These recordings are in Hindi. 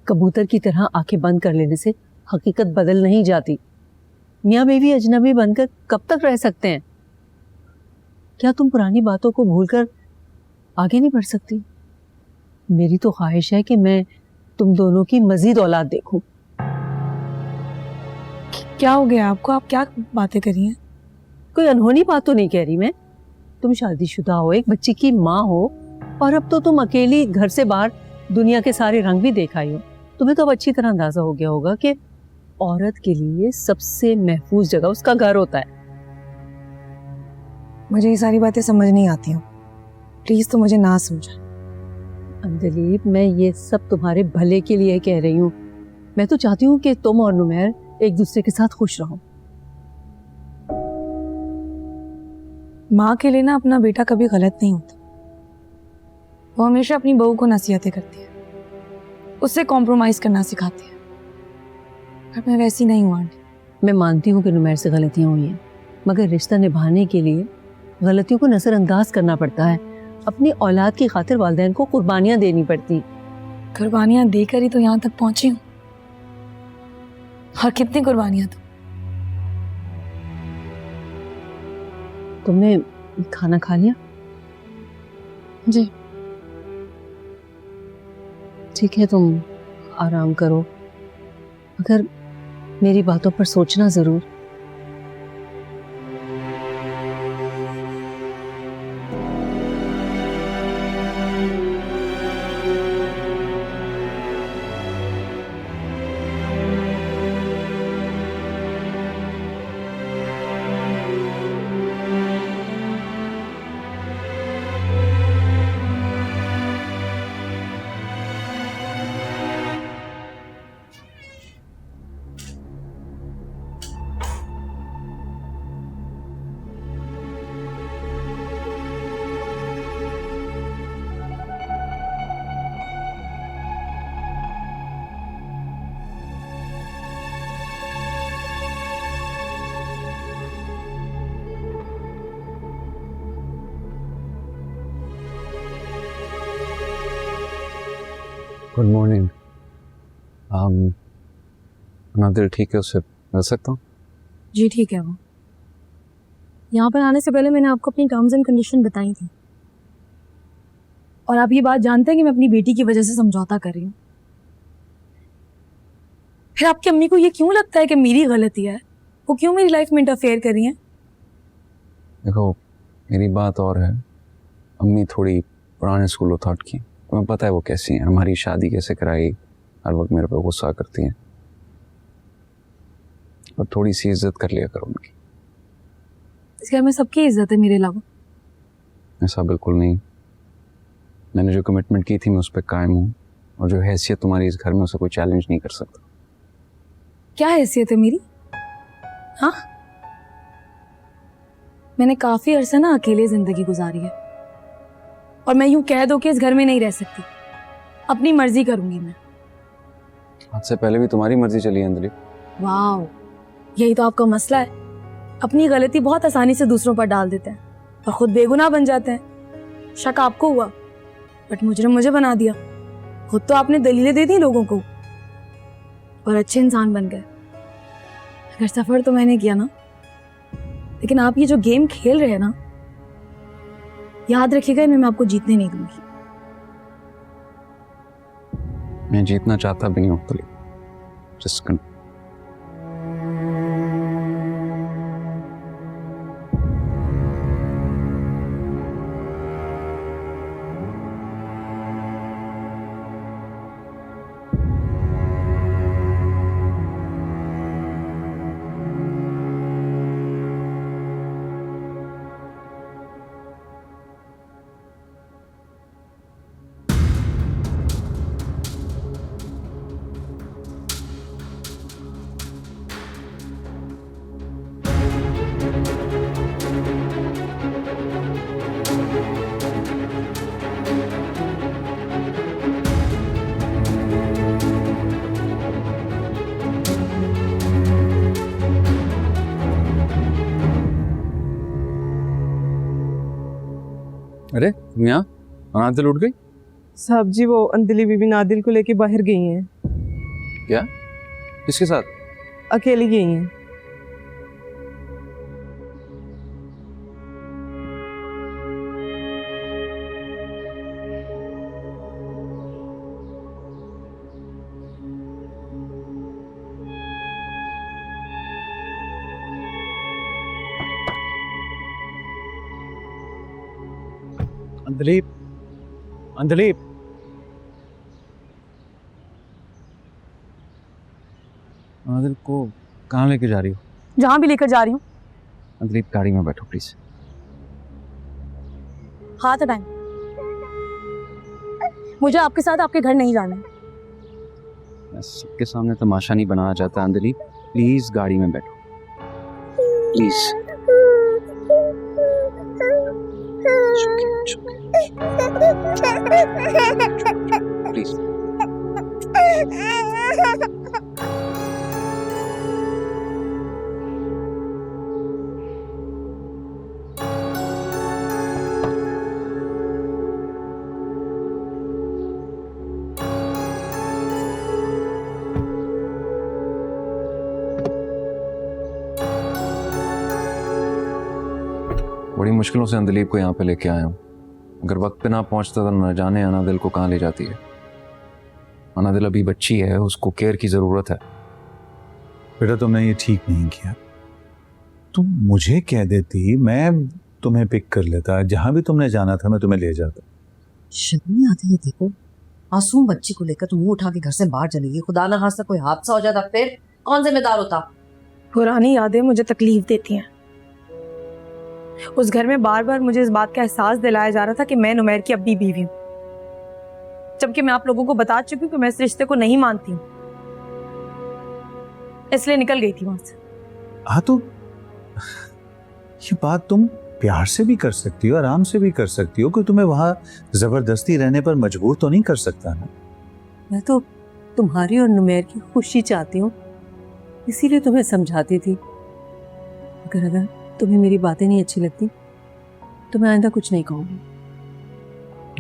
कबूतर की तरह आंखें बंद कर लेने से हकीकत बदल नहीं जाती। मियाँ बीवी अजनबी बनकर कब तक रह सकते हैं? क्या तुम पुरानी बातों को भूलकर आगे नहीं बढ़ सकती? मेरी तो ख्वाहिश है कि मैं तुम दोनों की मजीद औलाद देखूं। क्या हो गया आपको? आप क्या बातें कर रही हैं? कोई अनहोनी बात तो नहीं कह रही मैं। तुम शादीशुदा हो, एक बच्ची की माँ हो, और अब तो तुम अकेली घर से बाहर दुनिया के सारे रंग भी देख आई हो। तुम्हें तो अब अच्छी तरह अंदाजा हो गया होगा कि औरत के लिए सबसे महफूज जगह उसका घर होता है। मुझे ये सारी बातें समझ नहीं आती हूँ, प्लीज तो मुझे ना समझा। अंजलि, मैं ये सब तुम्हारे भले के लिए कह रही हूँ। मैं तो चाहती हूँ कि तुम और नुमैर एक दूसरे के साथ खुश रहो। माँ के लिए ना अपना बेटा कभी गलत नहीं होता। वो हमेशा अपनी बहू को नसीहतें करती है, उससे कॉम्प्रोमाइज करना सिखाती है। पर मैं वैसी नहीं हूँ आंटी। मैं मानती हूँ कि नुमैर से गलतियाँ हुई हैं, मगर रिश्ता निभाने के लिए गलतियों को नजरअंदाज करना पड़ता है। अपनी औलाद की खातिर वालिदैन को कुर्बानियां देनी पड़ती। कुर्बानियां देकर ही तो यहाँ तक पहुंची हूँ। और कितनी कुर्बानियां तो। तुमने खाना खा लिया? जी ठीक है, तुम आराम करो, मगर मेरी बातों पर सोचना जरूर। Good morning. नादिल ठीक है, उससे मिल सकता हूँ? जी ठीक है। वो यहाँ पर आने से पहले मैंने आपको अपनी टर्म्स एंड कंडीशन बताई थी, और आप ये बात जानते हैं कि मैं अपनी बेटी की वजह से समझौता कर रही हूँ। फिर आपकी अम्मी को ये क्यों लगता है कि मेरी गलती है? वो क्यों मेरी लाइफ में इंटरफेयर कर रही हैं? देखो, मेरी बात और है। अम्मी थोड़ी पुराने स्कूल ऑफ थॉट की, तुम्हें पता है वो कैसी हैं। हमारी शादी कैसे कराई, हर वक्त मेरे पे गुस्सा करती हैं। और थोड़ी सी इज्जत कर लिया करो उनकी। इस घर में सबकी इज्जत है मेरे अलावा। ऐसा बिल्कुल नहीं। मैंने जो कमिटमेंट की थी मैं उस पर कायम हूँ, और जो हैसियत तुम्हारी इस घर में उसे कोई चैलेंज नहीं कर सकता। क्या हैसियत है मेरी? हाँ, मैंने काफी अरसा ना अकेले जिंदगी गुजारी है, और मैं यूं कह दो कि इस घर में नहीं रह सकती। अपनी मर्जी करूंगी मैं। आज से पहले भी तुम्हारी मर्जी चली है अंजलि। वाह, यही तो आपका मसला है। अपनी गलती बहुत आसानी से दूसरों पर डाल देते हैं और खुद बेगुनाह बन जाते हैं। शक आपको हुआ, बट मुजरिम मुझे बना दिया। खुद तो आपने दलीलें दे दी लोगों को, और अच्छे इंसान बन गए। अगर सफर तो मैंने किया ना, लेकिन आप ये जो गेम खेल रहे हैं ना, याद रखिएगा, इनमें मैं आपको जीतने नहीं दूंगी। मैं जीतना चाहता भी नहीं हूँ अंजलि। जस्ट अरे मियाँ, नादिल उठ गई? साहब जी, वो अंजलि बीबी नादिल को लेके बाहर गई हैं। क्या? किसके साथ? अकेली गई हैं। अंदलीप, अंदलीप, अंदलीप को कहाँ लेके जा रही हो? जहाँ भी लेकर जा रही हूँ। अंदलीप गाड़ी में बैठो प्लीज। हाथ हटाएं। मुझे आपके साथ आपके घर नहीं जाना है। मैं सबके सामने तमाशा नहीं बनाना चाहता। अंदलीप प्लीज गाड़ी में बैठो प्लीज। प्लीज बड़ी मुश्किलों से अंदलीप को यहाँ पे लेके आया हूँ। अगर वक्त पे ना पहुंचता तो न जाने अनादिल को कहाँ ले जाती है। अनादिल अभी बच्ची है, उसको केयर की जरूरत है। बेटा तुमने ये ठीक नहीं किया। तुम मुझे कह देती, मैं तुम्हें पिक कर लेता, जहां भी तुमने जाना था मैं तुम्हें ले जाता। शर्म नहीं आती है? देखो, मासूम बच्ची को लेकर तुम मुंह उठा के घर से बाहर चलेगी। खुदा ना खास्ता कोई हादसा हो जाता फिर कौन जिम्मेदार होता? पुरानी यादें मुझे तकलीफ देती हैं। उस घर में बार बार मुझे इस बात का एहसास दिलाया जा रहा था कि मैं नुमैर की अपनी बीवी हूँ, जबकि मैं आप लोगों को बता चुकी हूँ कि मैं इस रिश्ते को नहीं मानती हूँ। इसलिए निकल गई थी वहां से। हाँ तो ये बात तुम प्यार से भी कर सकती हो, आराम से भी कर सकती हो, कि तुम्हें वहां जबरदस्ती रहने पर मजबूर तो नहीं कर सकता ना। मैं तो तुम्हारी और नुमैर की खुशी चाहती हूँ, इसीलिए तुम्हें समझाती थी। अगर तुम्हें मेरी बातें नहीं अच्छी लगती तो मैं आइंदा कुछ नहीं कहूँगी।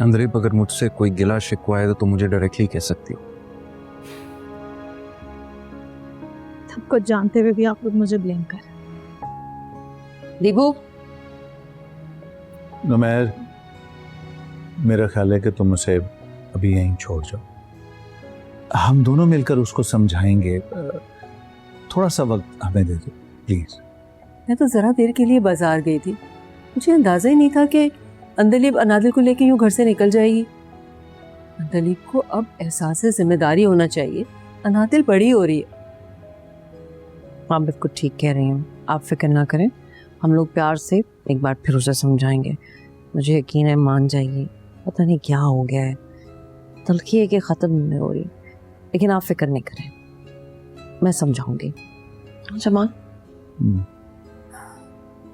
अंदलीप अगर मुझसे कोई गिला शिकवा है तो तुम मुझे डायरेक्टली कह सकती हो। सब कुछ जानते हुए भी आप लोग मुझे ब्लेम कर। दीबू, नुमैर, मेरा ख्याल है कि तुम उसे अभी यहीं छोड़ जाओ। हम दोनों मिलकर उसको समझाएंगे। थोड़ा सा वक्त हमें दे दो प्लीज। मैं तो जरा देर के लिए बाजार गई थी, मुझे अंदाजा ही नहीं था कि अंदलीप अनादिल को लेके यूं घर से निकल जाएगी। अंदलीप को अब एहसास जिम्मेदारी होना चाहिए। अनादिल बड़ी हो रही है। आप बिल्कुल ठीक कह रही हूँ, आप फिक्र ना करें। हम लोग प्यार से एक बार फिर उसे समझाएंगे। मुझे यकीन है मान जाएगी। पता नहीं क्या हो गया है, तलखी है कि ख़त्म नहीं हो रही। लेकिन आप फिक्र नहीं करें, मैं समझाऊंगी। जमान